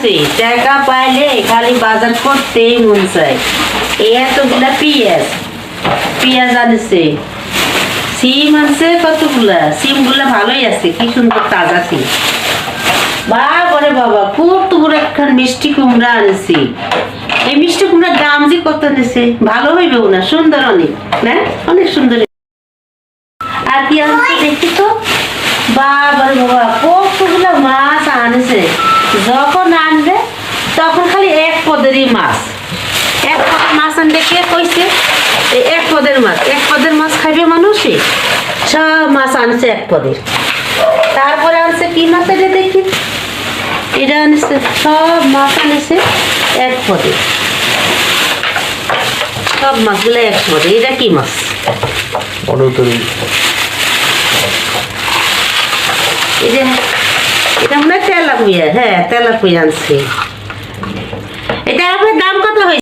আনছি, টাকা পাইলে খালি বাজার করতেই মন চায়। এই এতগুলা পেঁয়াজ আনছে, সিম আনছে কতগুলা, সিমগুলা ভালোই আছে, কি সুন্দর তাজা সিম। বাবারে বাবা, কত বড় একখান মিষ্টি কুমড়া আনছি। এই মিষ্টি কুমড়ার দাম যে কত নিছে, ভালো হইবেও না, সুন্দর অনেক না, অনেক সুন্দর। আর কি আনছে দেখি তো, বাবারে বাবা কতগুলা মাছ আনছে। যখন আনবে তখন খালি এক পদেরই মাছ, এক পদের মাছ আনবে। কে কইছে এই এক পদের মাছ খাইবে মানুষই? সব মাছ আনছে এক পদের। তারপরে আনছে কি মাছ, এটা দেখি, এটা আনছে, সব মাছ আনছে এক পদে, সব মাছগুলো এক পদে। এটা কি মাছ? এটা মনে হয় তেলাপিয়া। হ্যাঁ, তেলাপিয়া আনছে।